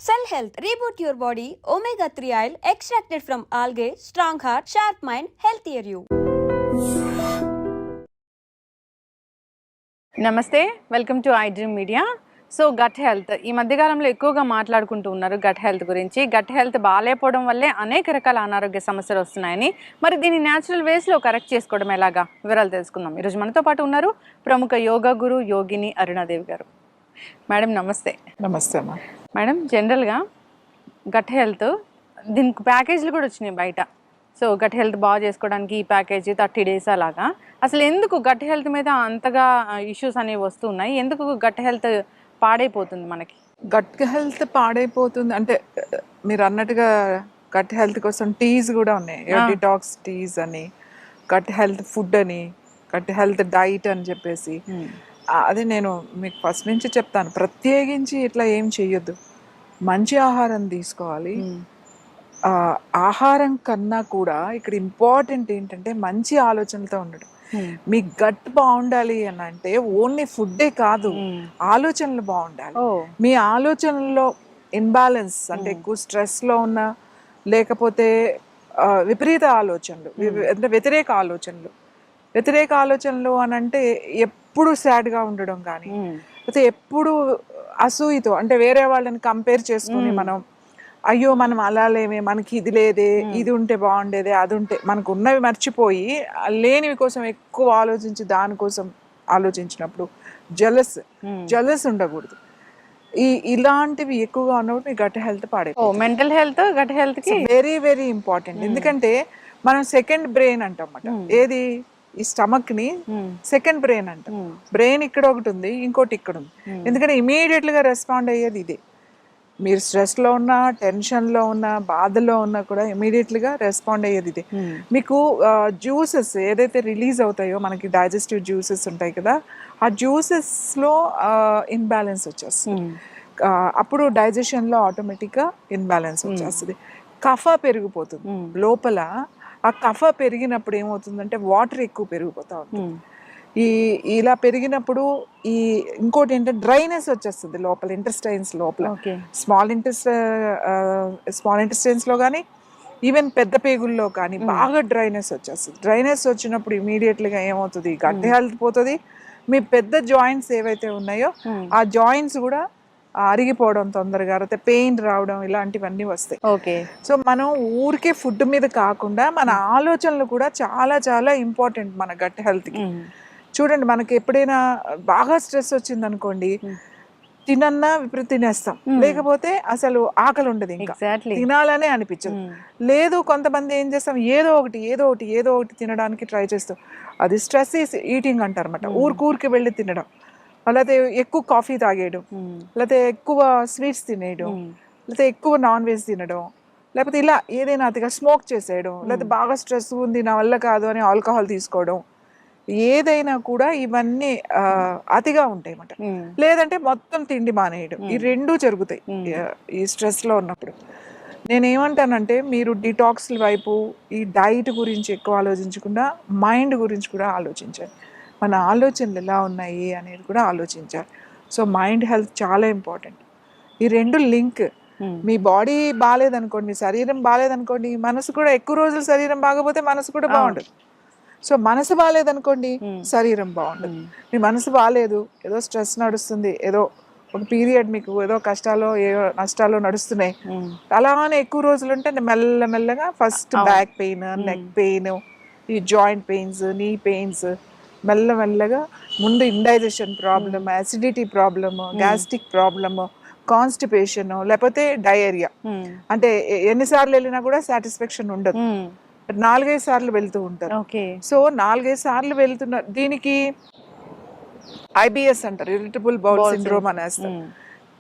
Cell Health Reboot Your Body Omega 3 Oil extracted from algae, strong heart, sharp mind, healthier you. నమస్తే, welcome to I dream media. So gut health ఈ మధ్యకాలంలో ఎక్కువగా మాట్లాడుకుంటూ ఉన్నారు gut health గురించి. Gut health బాగాలేకపోవడం వల్లే అనేక రకాల అనారోగ్య సమస్యలు వస్తున్నాయని, మరి దీన్ని న్యాచురల్ వేస్లో కరెక్ట్ చేసుకోవడం ఎలాగా వివరాలు తెలుసుకుందాం. ఈరోజు మనతో పాటు ఉన్నారు ప్రముఖ యోగా గురు యోగిని అరుణాదేవి గారు. మేడం నమస్తే. నమస్తే అమ్మా. మేడం, జనరల్గా గట్ హెల్త్ దీనికి ప్యాకేజీలు కూడా వచ్చినాయి బయట. సో గట్ హెల్త్ బాగా చేసుకోవడానికి ఈ ప్యాకేజీ 30 days అలాగా. అసలు ఎందుకు గట్ హెల్త్ మీద అంతగా ఇష్యూస్ అనేవి వస్తున్నాయి? ఎందుకు గట్ హెల్త్ పాడైపోతుంది మనకి? గట్ హెల్త్ పాడైపోతుంది అంటే మీరు అన్నట్టుగా గట్ హెల్త్ కోసం టీస్ కూడా ఉన్నాయి. డిటాక్స్ టీస్ అని, గట్ హెల్త్ ఫుడ్ అని, గట్ హెల్త్ డైట్ అని చెప్పేసి. అదే నేను మీకు ఫస్ట్ నుంచి చెప్తాను, ప్రత్యేకించి ఇట్లా ఏం చెయ్యొద్దు. మంచి ఆహారం తీసుకోవాలి. ఆహారం కన్నా కూడా ఇక్కడ ఇంపార్టెంట్ ఏంటంటే మంచి ఆలోచనలతో ఉండడం. మీ గట్ బాగుండాలి అని అంటే ఓన్లీ ఫుడ్డే కాదు, ఆలోచనలు బాగుండాలి. మీ ఆలోచనల్లో ఇన్బ్యాలెన్స్ అంటే ఎక్కువ స్ట్రెస్లో ఉన్న, లేకపోతే విపరీత ఆలోచనలు అంటే వ్యతిరేక ఆలోచనలు అని అంటే ఎప్పుడు సాడ్గా ఉండడం కానీ, లేకపోతే ఎప్పుడు అసూయతో అంటే వేరే వాళ్ళని కంపేర్ చేసుకుని మనం అయ్యో మనం అలా లేమే, మనకి ఇది లేదే, ఇది ఉంటే బాగుండేదే, అది ఉంటే, మనకు ఉన్నవి మర్చిపోయి లేనివి కోసం ఎక్కువ ఆలోచించి దానికోసం ఆలోచించినప్పుడు జలస్ ఉండకూడదు. ఇలాంటివి ఎక్కువగా ఉన్నప్పుడు మీ గట్ హెల్త్ పాడైపోతుంది. మెంటల్ హెల్త్ గట్ హెల్త్ కి వెరీ వెరీ ఇంపార్టెంట్. ఎందుకంటే మనం సెకండ్ బ్రెయిన్ అంటాం. ఏది? ఈ స్టమక్ ని సెకండ్ బ్రెయిన్ అంటాం. బ్రెయిన్ ఇక్కడ ఒకటి ఉంది, ఇంకోటి ఇక్కడ ఉంది. ఎందుకంటే ఇమీడియట్ గా రెస్పాండ్ అయ్యేది ఇదే. మీరు స్ట్రెస్లో ఉన్నా, టెన్షన్లో ఉన్నా, బాధలో ఉన్నా కూడా ఇమీడియట్లీగా రెస్పాండ్ అయ్యేది ఇదే. మీకు జ్యూసెస్ ఏదైతే రిలీజ్ అవుతాయో, మనకి డైజెస్టివ్ జ్యూసెస్ ఉంటాయి కదా, ఆ జ్యూసెస్లో ఇన్బ్యాలెన్స్ వచ్చేస్తుంది. అప్పుడు డైజెషన్లో ఆటోమేటిక్గా ఇన్బ్యాలెన్స్ వచ్చేస్తుంది. కఫ పెరిగిపోతుంది లోపల. ఆ కఫ పెరిగినప్పుడు ఏమవుతుందంటే వాటర్ ఎక్కువ పెరిగిపోతూ ఉంటుంది. ఇలా పెరిగినప్పుడు ఇంకోటి ఏంటంటే డ్రైనెస్ వచ్చేస్తుంది లోపల, ఇంటెస్టైన్స్ లోపల. స్మాల్ ఇంటెస్టైన్స్లో కానీ, ఈవెన్ పెద్ద పేగుల్లో కానీ బాగా డ్రైనెస్ వచ్చేస్తుంది. డ్రైనెస్ వచ్చినప్పుడు ఇమీడియట్లీగా ఏమవుతుంది, గట్ హెల్త్ పోతుంది. మీ పెద్ద జాయింట్స్ ఏవైతే ఉన్నాయో ఆ జాయింట్స్ కూడా అరిగిపోవడం తొందరగా, లేకపోతే పెయిన్ రావడం, ఇలాంటివన్నీ వస్తాయి. సో మనం ఊరికే ఫుడ్ మీద కాకుండా మన ఆలోచనలు కూడా చాలా చాలా ఇంపార్టెంట్ మన గట్ హెల్త్కి. చూడండి, మనకి ఎప్పుడైనా బాగా స్ట్రెస్ వచ్చింది అనుకోండి, తినన్నా విపరీత తినేస్తాం, లేకపోతే అసలు ఆకలి ఉండదు, ఇంకా తినాలనే అనిపించదు. లేదు, కొంతమంది ఏం చేస్తాం, ఏదో ఒకటి తినడానికి ట్రై చేస్తాం. అది స్ట్రెస్ ఈటింగ్ అంటారు అన్నమాట. ఊరికి వెళ్ళి తినడం, లేకపోతే ఎక్కువ కాఫీ తాగేయడం, లేకపోతే ఎక్కువ స్వీట్స్ తినేయడం, లేకపోతే ఎక్కువ నాన్ వెజ్ తినడం, లేకపోతే ఇలా ఏదైనా అతిగా స్మోక్ చేసేయడం, లేకపోతే బాగా స్ట్రెస్ ఉంది నా వల్ల కాదు అని ఆల్కహాల్ తీసుకోవడం, ఏదైనా కూడా ఇవన్నీ అతిగా ఉంటాయి అన్నమాట. లేదంటే మొత్తం తిండి మానేయడం, ఈ రెండూ జరుగుతాయి ఈ స్ట్రెస్లో ఉన్నప్పుడు. నేనేమంటానంటే మీరు డిటాక్స్ వైపు, ఈ డైట్ గురించి ఎక్కువ ఆలోచించకుండా మైండ్ గురించి కూడా ఆలోచించాలి. మన ఆలోచనలు ఎలా ఉన్నాయి అనేది కూడా ఆలోచించాలి. సో మైండ్ హెల్త్ చాలా ఇంపార్టెంట్. ఈ రెండు లింక్. మీ బాడీ బాగాలేదనుకోండి, మీ శరీరం బాగాలేదనుకోండి, మనసు కూడా ఎక్కువ రోజులు శరీరం బాగపోతే మనసు కూడా బాగుండదు. సో మనసు బాగాలేదనుకోండి, శరీరం బాగుండదు. మీ మనసు బాగాలేదు, ఏదో స్ట్రెస్ నడుస్తుంది, ఏదో ఒక పీరియడ్ మీకు ఏదో కష్టాలు ఏదో నష్టాలు నడుస్తున్నాయి, అలానే ఎక్కువ రోజులు ఉంటే మెల్లమెల్లగా first back pain, neck pain, ఈ జాయింట్ పెయిన్స్, నీ పెయిన్స్, మెల్లమెల్లగా ముందు indigestion problem, acidity problem, gastric problem, constipation, లేకపోతే డయేరియా. అంటే ఎన్నిసార్లు వెళ్ళినా కూడా సాటిస్ఫాక్షన్ ఉండదు, 4-5 సార్లు వెళ్తూ ఉంటారు. సో 4-5 సార్లు వెళ్తున్న దీనికి IBS అంటారు, ఇరిటబుల్ బౌల్ సిండ్రోమ్ అనేస్తారు.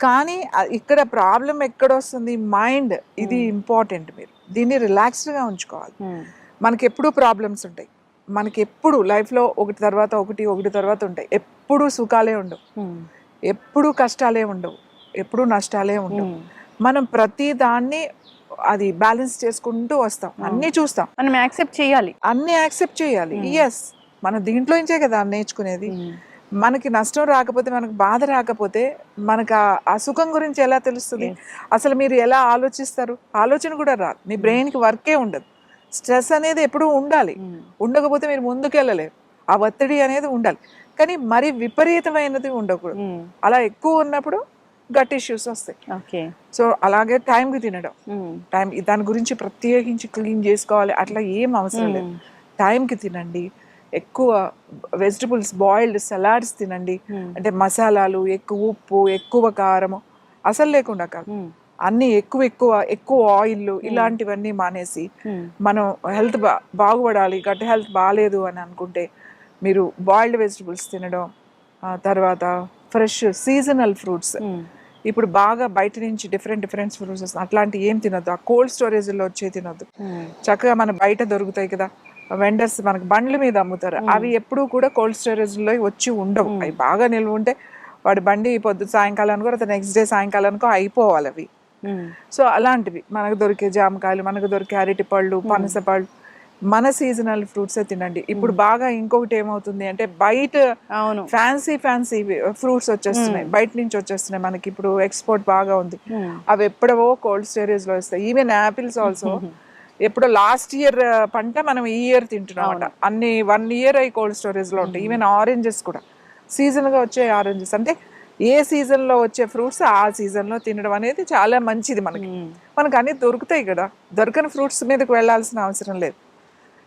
కానీ ఇక్కడ ప్రాబ్లం ఎక్కడ వస్తుంది, మైండ్. ఇది ఇంపార్టెంట్. మీరు దీన్ని రిలాక్స్డ్గా ఉంచుకోవాలి. మనకి ఎప్పుడూ ప్రాబ్లమ్స్ ఉంటాయి, మనకి ఎప్పుడు లైఫ్లో ఒకటి తర్వాత ఉంటాయి. ఎప్పుడు సుఖాలే ఉండవు, ఎప్పుడు కష్టాలే ఉండవు, ఎప్పుడు నష్టాలే ఉండవు. మనం ప్రతి దాన్ని అది బ్యాలెన్స్ చేసుకుంటూ వస్తాం, అన్నీ చూస్తాం, మనం యాక్సెప్ట్ చేయాలి, అన్నీ యాక్సెప్ట్ చేయాలి. ఎస్, మనం దీంట్లో నుంచే కదా నేర్చుకునేది. మనకి నష్టం రాకపోతే, మనకు బాధ రాకపోతే మనకు ఆ సుఖం గురించి ఎలా తెలుస్తుంది? అసలు మీరు ఎలా ఆలోచిస్తారు? ఆలోచన కూడా రాదు. మీ బ్రెయిన్కి వర్కే ఉండదు. స్ట్రెస్ అనేది ఎప్పుడూ ఉండాలి. ఉండకపోతే మీరు ముందుకెళ్ళలేరు. ఆ ఒత్తిడి అనేది ఉండాలి, కానీ మరి విపరీతమైనది ఉండకూడదు. అలా ఎక్కువ ఉన్నప్పుడు గట్ ఇష్యూస్ వస్తాయి. సో అలాగే టైంకి తినడం, టైం దాని గురించి ప్రత్యేకించి క్లీన్ చేసుకోవాలి అట్లా ఏం అవసరం లేదు. టైంకి తినండి, ఎక్కువ వెజిటబుల్స్, బాయిల్డ్ సలాడ్స్ తినండి. అంటే మసాలాలు, ఎక్కువ ఉప్పు, ఎక్కువ కారము అసలు లేకుండా కాదు, అన్ని ఎక్కువ ఆయిల్ ఇలాంటివన్నీ మానేసి మనం హెల్త్ బాగుపడాలి, గట్ హెల్త్ బాగాలేదు అని అనుకుంటే మీరు బాయిల్డ్ వెజిటబుల్స్ తినడం, తర్వాత ఫ్రెష్ సీజనల్ ఫ్రూట్స్. ఇప్పుడు బాగా బయట నుంచి డిఫరెంట్ ఫ్రూట్స్ వస్తాయి, అట్లాంటివి ఏం తినొద్దు. ఆ కోల్డ్ స్టోరేజ్లో వచ్చే తినొద్దు. చక్కగా మన బయట దొరుకుతాయి కదా వెండర్స్, మనకు బండ్ల మీద అమ్ముతారు, అవి ఎప్పుడూ కూడా కోల్డ్ స్టోరేజ్లో వచ్చి ఉండవు. అవి బాగా నిల్వ ఉంటే వాడి బండి పొద్దు సాయంకాలానికో లేదా నెక్స్ట్ డే సాయంకాలానికో అయిపోవాలి అవి. సో అలాంటివి మనకు దొరికే జామకాయలు, మనకు దొరికే అరటి పళ్ళు, పనస పళ్ళు, మన సీజనల్ ఫ్రూట్సే తినండి. ఇప్పుడు బాగా ఇంకొకటి ఏమవుతుంది అంటే బయట ఫ్యాన్సీ ఫ్రూట్స్ వచ్చేస్తున్నాయి, బయట నుంచి వచ్చేస్తున్నాయి. మనకి ఇప్పుడు ఎక్స్పోర్ట్ బాగా ఉంది. అవి ఎప్పుడవో కోల్డ్ స్టోరేజ్ లో వస్తాయి. ఈవెన్ యాపిల్స్ ఆల్సో ఎప్పుడో లాస్ట్ ఇయర్ పంట మనం ఈ ఇయర్ తింటున్నాం అంట. అన్ని 1 year అయి కోల్డ్ స్టోరేజ్ లో ఉంటాయి. ఈవెన్ ఆరెంజెస్ కూడా సీజన్ గా వచ్చే ఆరెంజెస్, అంటే ఏ సీజన్ లో వచ్చే ఫ్రూట్స్ ఆ సీజన్ లో తినడం అనేది చాలా మంచిది. మనకు అన్ని దొరుకుతాయి కదా, దొరకని ఫ్రూట్స్ మీదకి వెళ్ళాల్సిన అవసరం లేదు.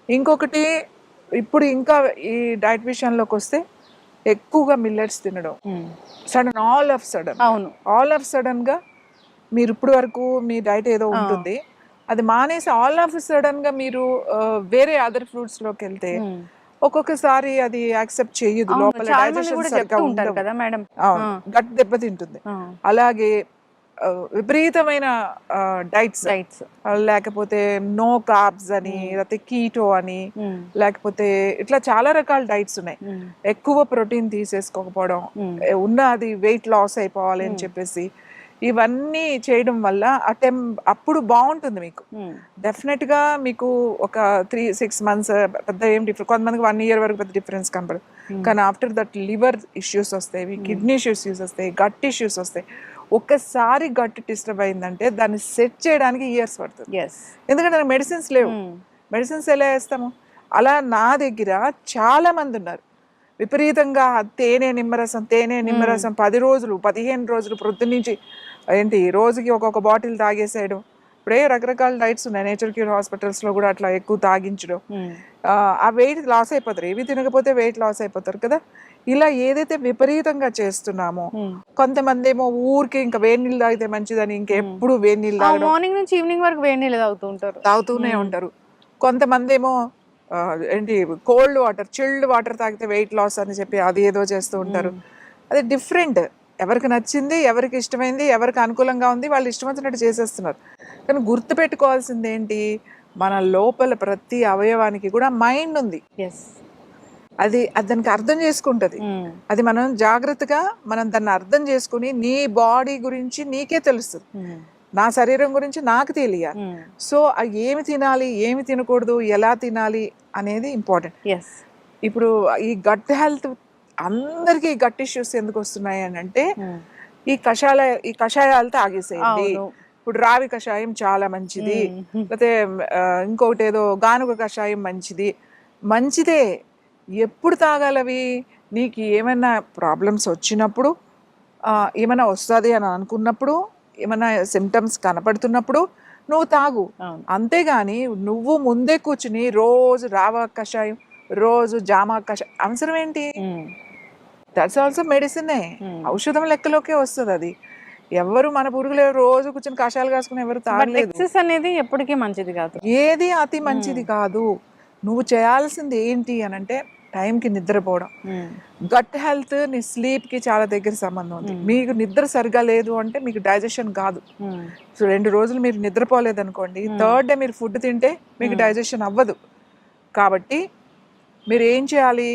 ఇంకొకటి ఇప్పుడు ఇంకా ఈ డైట్ విషయంలోకి వస్తే ఎక్కువగా మిల్లెట్స్ తినడం, ఆల్ ఆఫ్ సడన్ గా మీరు ఇప్పుడు వరకు మీ డైట్ ఏదో ఉంటుంది, అది మానేసి ఆల్ ఆఫ్ సడన్ గా మీరు వేరే అదర్ ఫ్రూట్స్ లోకి వెళ్తే ఒక్కొక్కసారి అది యాక్సెప్ట్ చేయదు, లోపల డైజెషన్ సరిగ్గా ఉండదు, గట్ దెబ్బతింటుంది. అలాగే విపరీతమైన డైట్స్, లేకపోతే నో కార్బ్స్ అని, లేకపోతే కీటో అని, లేకపోతే ఇట్లా చాలా రకాల డైట్స్ ఉన్నాయి. ఎక్కువ ప్రోటీన్ తీసేసుకోకపోవడం, అది వెయిట్ లాస్ అయిపోవాలి అని చెప్పేసి ఇవన్నీ చేయడం వల్ల అప్పుడు బాగుంటుంది మీకు. డెఫినెట్ గా మీకు ఒక 3-6 months పెద్ద ఏం డిఫరెన్స్, కొంతమందికి 1 year వరకు పెద్ద డిఫరెన్స్ కనపడదు. కానీ ఆఫ్టర్ దట్ లివర్ ఇష్యూస్ వస్తాయి, కిడ్నీ ఇష్యూస్ వస్తాయి, గట్ ఇష్యూస్ వస్తాయి. ఒక్కసారి గట్ డిస్టర్బ్ అయిందంటే దాన్ని సెట్ చేయడానికి ఇయర్స్ పడుతుంది. ఎందుకంటే నాకు మెడిసిన్స్ లేవు. మెడిసిన్స్ ఎలా వేస్తాము? అలా నా దగ్గర చాలా మంది ఉన్నారు, విపరీతంగా తేనె నిమ్మరసం 10 రోజులు 15 రోజులు ప్రొద్దునుంచి రోజుకి ఒక్కొక్క బాటిల్ తాగేసేయడం. ఇప్పుడే రకరకాల డైట్స్ ఉన్నాయి, నేచర్ క్యూర్ హాస్పిటల్స్ లో కూడా అట్లా ఎక్కువ తాగించడం. ఆ వెయిట్ లాస్ అయిపోతారు, ఏవి తినకపోతే వెయిట్ లాస్ అయిపోతారు కదా. ఇలా ఏదైతే విపరీతంగా చేస్తున్నామో, కొంతమంది ఏమో ఊరికి ఇంకా వేడి నీళ్ళు తాగితే మంచిదని ఇంకెప్పుడు వేడి నీళ్ళు తాగడం, మార్నింగ్ నుంచి ఈవినింగ్ వరకు వేడి నీళ్ళు తాగుతూనే ఉంటారు. కొంతమంది ఏమో కోల్డ్ వాటర్, చిల్డ్ వాటర్ తాగితే వెయిట్ లాస్ అని చెప్పి అది ఏదో చేస్తూ ఉంటారు. అది డిఫరెంట్, ఎవరికి నచ్చింది, ఎవరికి ఇష్టమైంది, ఎవరికి అనుకూలంగా ఉంది వాళ్ళు ఇష్టం వచ్చినట్టు చేసేస్తున్నారు. కానీ గుర్తుపెట్టుకోవాల్సింది ఏంటి, మన లోపల ప్రతి అవయవానికి కూడా మైండ్ ఉంది. అది దానికి అర్థం చేసుకుంటది. అది మనం జాగ్రత్తగా దాన్ని అర్థం చేసుకుని, నీ బాడీ గురించి నీకే తెలుస్తుంది, నా శరీరం గురించి నాకు తెలియాలి. సో ఏమి తినాలి, ఏమి తినకూడదు, ఎలా తినాలి అనేది ఇంపార్టెంట్. ఇప్పుడు ఈ గట్ హెల్త్ అందరికీ గట్ ఇష్యూస్ ఎందుకు వస్తున్నాయి అని అంటే ఈ కషాయాలు తాగేసేయండి. ఇప్పుడు రావి కషాయం చాలా మంచిది, లేకపోతే ఇంకొకటి ఏదో గానుగ కషాయం మంచిదే. ఎప్పుడు తాగాలవి? నీకు ఏమైనా ప్రాబ్లమ్స్ వచ్చినప్పుడు, ఏమైనా వస్తుంది అని అనుకున్నప్పుడు, ఏమైనా సిమ్టమ్స్ కనపడుతున్నప్పుడు నువ్వు తాగు. అంతేగాని నువ్వు ముందే కూర్చుని రోజు రావ కషాయం, రోజు జామా కషాయం అవసరం ఏంటి? దట్స్ ఆల్సో మెడిసినే, ఔషధం లెక్కలోకే వస్తుంది అది. ఎవరు మన పురుగులు రోజు కూర్చొని కషాయాలు కాసుకుని ఎవరు తాగలేదు. అనేది ఎప్పటికీ మంచిది కాదు, ఏది అతి మంచిది కాదు. నువ్వు చేయాల్సింది ఏంటి అని అంటే టైంకి నిద్రపోవడం. గట్ హెల్త్ నీ స్లీప్ కి చాలా దగ్గర సంబంధం ఉంది. మీకు నిద్ర సరిగా లేదు అంటే మీకు డైజెషన్ కాదు. సో 2 రోజులు మీరు నిద్రపోలేదు అనుకోండి, 3rd డే మీరు ఫుడ్ తింటే మీకు డైజెషన్ అవ్వదు. కాబట్టి మీరు ఏం చేయాలి,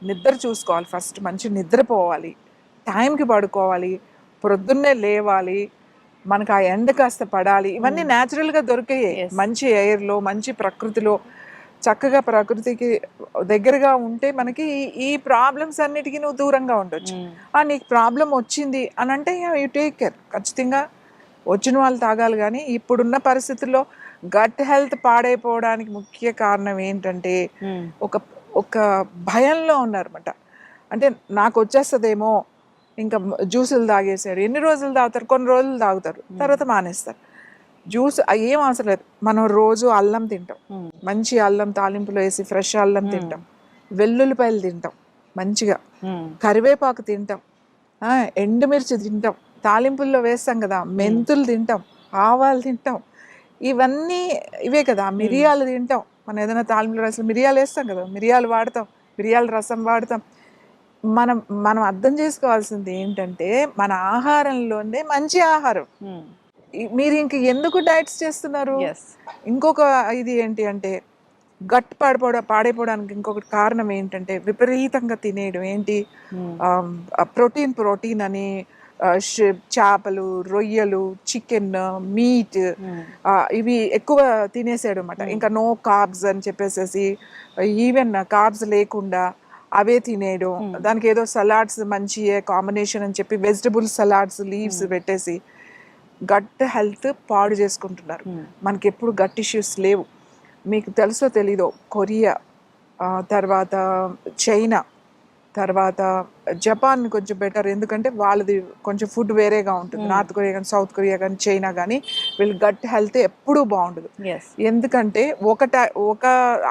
నిద్ర చూసుకోవాలి. ఫస్ట్ మంచి నిద్రపోవాలి, టైంకి పడుకోవాలి, ప్రొద్దున్నే లేవాలి, మనకు ఆ ఎండ కాస్త పడాలి. ఇవన్నీ న్యాచురల్గా దొరికాయి, మంచి ఎయిర్లో, మంచి ప్రకృతిలో చక్కగా ప్రకృతికి దగ్గరగా ఉంటే మనకి ఈ ప్రాబ్లమ్స్ అన్నిటికీ నువ్వు దూరంగా ఉండొచ్చు. నీకు ప్రాబ్లం వచ్చింది అని అంటే యూ టేక్ కేర్. ఖచ్చితంగా వచ్చిన వాళ్ళు తాగాలి. కానీ ఇప్పుడున్న పరిస్థితుల్లో గట్ హెల్త్ పాడైపోవడానికి ముఖ్య కారణం ఏంటంటే ఒక ఒక భయంలో ఉన్నారన్నమాట. అంటే నాకు వచ్చేస్తుందేమో, ఇంకా జ్యూసులు తాగేసారు. ఎన్ని రోజులు తాగుతారు? కొన్ని రోజులు తాగుతారు, తర్వాత మానేస్తారు. జ్యూస్ ఏం అవసరం లేదు. మనం రోజు అల్లం తింటాం, మంచి అల్లం తాలింపులో వేసి ఫ్రెష్ అల్లం తింటాం, వెల్లుల్లిపాయలు తింటాం మంచిగా, కరివేపాకు తింటాం, ఎండుమిర్చి తింటాం, తాలింపుల్లో వేస్తాం కదా, మెంతులు తింటాం, ఆవాలు తింటాం, ఇవన్నీ ఇవే కదా. మిరియాలు తింటాం, మనం ఏదైనా తాలింపులో రసం మిరియాలు వేస్తాం కదా, మిరియాలు వాడతాం, మిరియాల రసం వాడతాం. మనం మనం అర్థం చేసుకోవాల్సింది ఏంటంటే మన ఆహారంలోనే మంచి ఆహారం. మీరు ఇంక ఎందుకు డైట్స్ చేస్తున్నారు? ఇంకొక ఇది ఏంటి అంటే గట్ పాడైపోవడానికి ఇంకొకటి కారణం ఏంటంటే విపరీతంగా తినేయడం. ఏంటి? ప్రోటీన్ అని చేపలు, రొయ్యలు, చికెన్, మీట్ ఇవి ఎక్కువ తినేసాడు అనమాట. ఇంకా నో కార్బ్స్ అని చెప్పేసి, ఈవెన్ కార్బ్స్ లేకుండా అవే తినేయడం. దానికి ఏదో సలాడ్స్ మంచి కాంబినేషన్ అని చెప్పి వెజిటబుల్ సలాడ్స్ లీవ్స్ పెట్టేసి గట్ హెల్త్ పాడు చేసుకుంటున్నారు. మనకి ఎప్పుడు గట్ ఇష్యూస్ లేవు. మీకు తెలుసో తెలీదో, కొరియా, తర్వాత చైనా, తర్వాత జపాన్ కొంచెం బెటర్. ఎందుకంటే వాళ్ళది కొంచెం ఫుడ్ వేరేగా ఉంటుంది. నార్త్ కొరియా కానీ, సౌత్ కొరియా కానీ, చైనా కానీ వీళ్ళ గట్ హెల్త్ ఎప్పుడూ బాగుండదు. ఎందుకంటే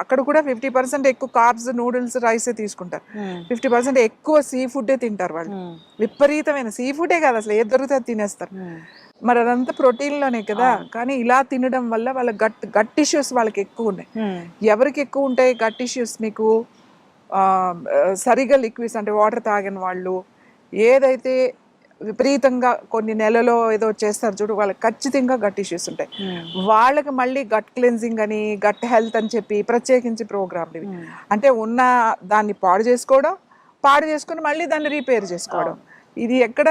అక్కడ కూడా 50% ఎక్కువ కార్బ్స్, నూడిల్స్, రైసే తీసుకుంటారు. 50% ఎక్కువ సీ ఫుడ్డే తింటారు వాళ్ళు. విపరీతమైన సీ ఫుడే కాదు, అసలు ఏది దొరికితే తినేస్తారు. మరి అదంతా ప్రోటీన్లోనే కదా. కానీ ఇలా తినడం వల్ల వాళ్ళ గట్ ఇష్యూస్ వాళ్ళకి ఎక్కువ ఉన్నాయి. ఎవరికి ఎక్కువ ఉంటాయి గట్ ఇష్యూస్? మీకు సరిగా లిక్విడ్స్ అంటే వాటర్ తాగిన వాళ్ళు, ఏదైతే విపరీతంగా కొన్ని నెలలో ఏదో చేస్తారు చూడు, వాళ్ళకి ఖచ్చితంగా గట్ ఇష్యూస్ ఉంటాయి. వాళ్ళకి మళ్ళీ గట్ క్లెన్జింగ్ అని, గట్ హెల్త్ అని చెప్పి ప్రత్యేకించి ప్రోగ్రాంలు ఇవి. అంటే ఉన్న దాన్ని పాడు చేసుకొని మళ్ళీ దాన్ని రిపేర్ చేసుకోవడం. ఇది ఎక్కడ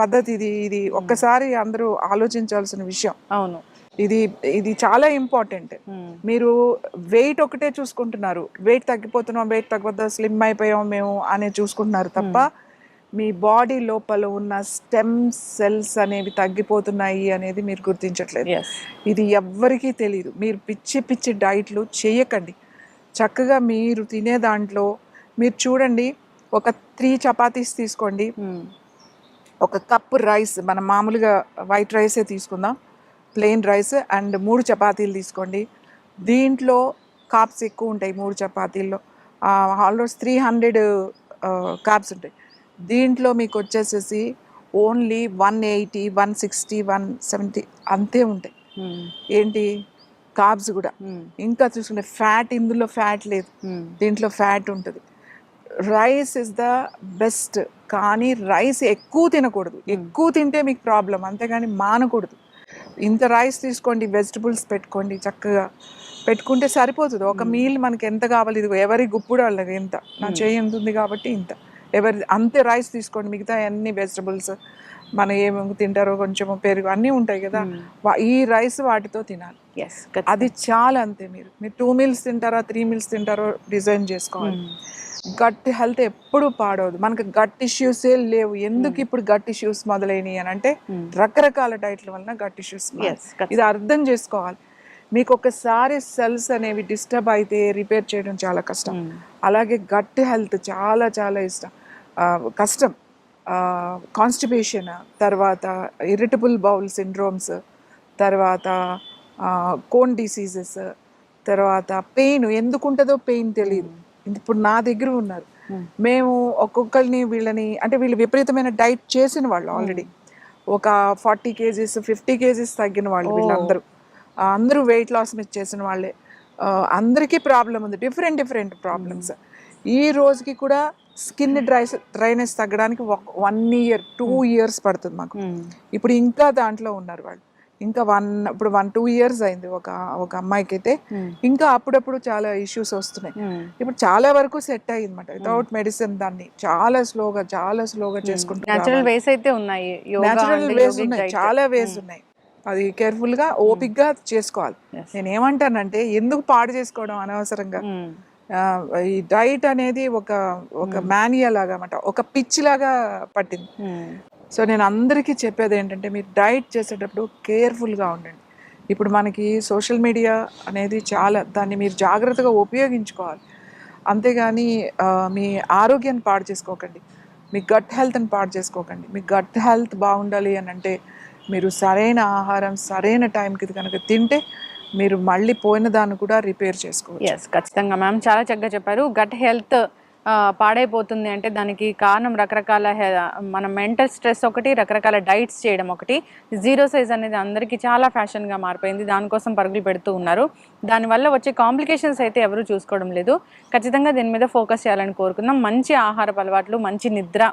పద్ధతి? ఇది ఒక్కసారి అందరూ ఆలోచించాల్సిన విషయం. అవును, ఇది చాలా ఇంపార్టెంట్. మీరు వెయిట్ ఒకటే చూసుకుంటున్నారు, వెయిట్ తగ్గిపోతున్నాం, వెయిట్ తగ్గొద్దా, స్లిమ్ అయిపోయాం మేము అనే చూసుకుంటున్నారు తప్ప మీ బాడీ లోపల ఉన్న స్టెమ్ సెల్స్ అనేవి తగ్గిపోతున్నాయి అనేది మీరు గుర్తించట్లేదు. ఇది ఎవ్వరికీ తెలియదు. మీరు పిచ్చి డైట్లు చేయకండి. చక్కగా మీరు తినే దాంట్లో మీరు చూడండి, ఒక 3 చపాతీస్ తీసుకోండి, ఒక కప్ రైస్, మనం మామూలుగా వైట్ రైసే తీసుకుందాం, ప్లెయిన్ రైస్, అండ్ 3 చపాతీలు తీసుకోండి. దీంట్లో కార్బ్స్ ఎక్కువ ఉంటాయి. 3 చపాతీల్లో ఆల్మోస్ట్ 300 కార్బ్స్ ఉంటాయి. దీంట్లో మీకు వచ్చేసేసి ఓన్లీ 180, 160, 170 అంతే ఉంటాయి. ఏంటి? కార్బ్స్ కూడా. ఇంకా చూసుకుంటే ఫ్యాట్, ఇందులో ఫ్యాట్ లేదు, దీంట్లో ఫ్యాట్ ఉంటుంది. Rice is the best. కానీ రైస్ ఎక్కువ తినకూడదు. ఎక్కువ తింటే మీకు ప్రాబ్లం, అంతేగాని మానకూడదు. ఇంత రైస్ తీసుకోండి, వెజిటబుల్స్ పెట్టుకోండి, చక్కగా పెట్టుకుంటే సరిపోతుంది. ఒక మీల్ మనకి ఎంత కావాలి, ఇది ఎవరి గుప్పుడు వాళ్ళకి ఎంత, నా చేయి ఎంత ఉంది కాబట్టి ఇంత, ఎవరి అంతే రైస్ తీసుకోండి. మిగతా అన్ని వెజిటబుల్స్ మనం ఏమేమి తింటారో, కొంచెం పెరుగు అన్నీ ఉంటాయి కదా, ఈ రైస్ వాటితో తినాలి. అది చాలా, అంతే. మీరు 2 మీల్స్ తింటారా, 3 మీల్స్ తింటారో డిజైన్ చేసుకోవాలి. గట్ హెల్త్ ఎప్పుడు పాడవదు. మనకు గట్ ఇష్యూసే లేవు. ఎందుకు ఇప్పుడు గట్ ఇష్యూస్ మొదలైనవి అని అంటే రకరకాల డైట్ల వలన గట్ ఇష్యూస్. ఇది అర్థం చేసుకోవాలి. మీకు ఒకసారి సెల్స్ అనేవి డిస్టర్బ్ అయితే రిపేర్ చేయడం చాలా కష్టం. అలాగే గట్ హెల్త్ చాలా చాలా కష్టం. కాన్స్టిపేషన్, తర్వాత ఇరిటబుల్ బౌల్ సిండ్రోమ్స్, తర్వాత కోన్ డిసీజెస్, తర్వాత పెయిన్. ఎందుకు ఉంటుందో పెయిన్ తెలియదు. ఇప్పుడు నా దగ్గర ఉన్నారు, మేము ఒక్కొక్కరిని వీళ్ళని, అంటే వీళ్ళు విపరీతమైన డైట్ చేసిన వాళ్ళు, ఆల్రెడీ ఒక 40 kgs 50 kgs తగ్గిన వాళ్ళు. వీళ్ళందరూ అందరూ వెయిట్ లాస్ మీద చేసిన వాళ్ళే. అందరికీ ప్రాబ్లం ఉంది, డిఫరెంట్ ప్రాబ్లమ్స్. ఈ రోజుకి కూడా స్కిన్ డ్రైనెస్ తగ్గడానికి 1 year 2 years పడుతుంది మాకు. ఇప్పుడు ఇంకా దాంట్లో ఉన్నారు వాళ్ళు. ఇంకా ఇప్పుడు 1-2 years అయింది ఒక అమ్మాయికి అయితే. ఇంకా అప్పుడప్పుడు చాలా ఇష్యూస్ వస్తున్నాయి. ఇప్పుడు చాలా వరకు సెట్ అయ్యింది అనమాట, వితౌట్ మెడిసిన్. దాన్ని చాలా స్లోగా చేసుకుంటున్నారు. నేచురల్ వేస్ అయితే ఉన్నాయి, నేచురల్ వేస్ ఉన్నాయి, చాలా వేస్ ఉన్నాయి. అది కేర్ఫుల్గా ఓపిక్గా చేసుకోవాలి. Yes. నేను ఏమంటానంటే ఎందుకు పాడు చేసుకోవడం అనవసరంగా. ఈ డైట్ అనేది ఒక మానియా లాగా అన్నమాట, ఒక పిచ్ లాగా పట్టింది. సో నేను అందరికీ చెప్పేది ఏంటంటే మీరు డైట్ చేసేటప్పుడు కేర్ఫుల్గా ఉండండి. ఇప్పుడు మనకి సోషల్ మీడియా అనేది చాలా, దాన్ని మీరు జాగ్రత్తగా ఉపయోగించుకోవాలి. అంతేగాని మీ ఆరోగ్యాన్ని పాడు చేసుకోకండి, మీ గట్ హెల్త్ని పాడు చేసుకోకండి. మీ గట్ హెల్త్ బాగుండాలి అని అంటే మీరు సరైన ఆహారం సరైన టైంకి కనుక తింటే మీరు మళ్ళీ పోయిన దాన్ని కూడా రిపేర్ చేసుకోవచ్చు. ఎస్, ఖచ్చితంగా మ్యామ్, చాలా చక్కగా చెప్పారు. గట్ హెల్త్ పాడైపోతుంది అంటే దానికి కారణం రకరకాల మన మెంటల్ స్ట్రెస్ ఒకటి, రకరకాల డైట్స్ చేయడం ఒకటి. జీరో సైజ్ అనేది అందరికీ చాలా ఫ్యాషన్గా మారిపోయింది, దానికోసం పరుగులు పెడుతూ ఉన్నారు. దానివల్ల వచ్చే కాంప్లికేషన్స్ అయితే ఎవరు చూసుకోవడం లేదు. ఖచ్చితంగా దీని మీద ఫోకస్ చేయాలని కోరుకుందాం. మంచి ఆహారపు అలవాట్లు, మంచి నిద్ర,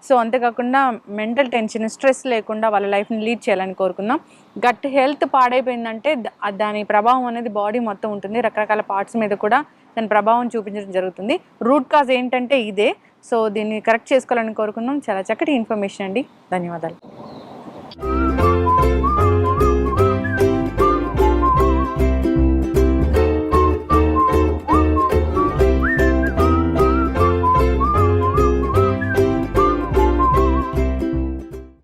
సో అంతేకాకుండా మెంటల్ టెన్షన్, స్ట్రెస్ లేకుండా వాళ్ళ లైఫ్ని లీడ్ చేయాలని కోరుకుందాం. గట్ హెల్త్ పాడైపోయిందంటే దాని ప్రభావం అనేది బాడీ మొత్తం ఉంటుంది, రకరకాల పార్ట్స్ మీద కూడా దాని ప్రభావం చూపించడం జరుగుతుంది. రూట్ కాజ్ ఏంటంటే ఇదే. సో దీన్ని కరెక్ట్ చేసుకోవాలని కోరుకుందాం. చాలా చక్కటి ఇన్ఫర్మేషన్ అండి, ధన్యవాదాలు.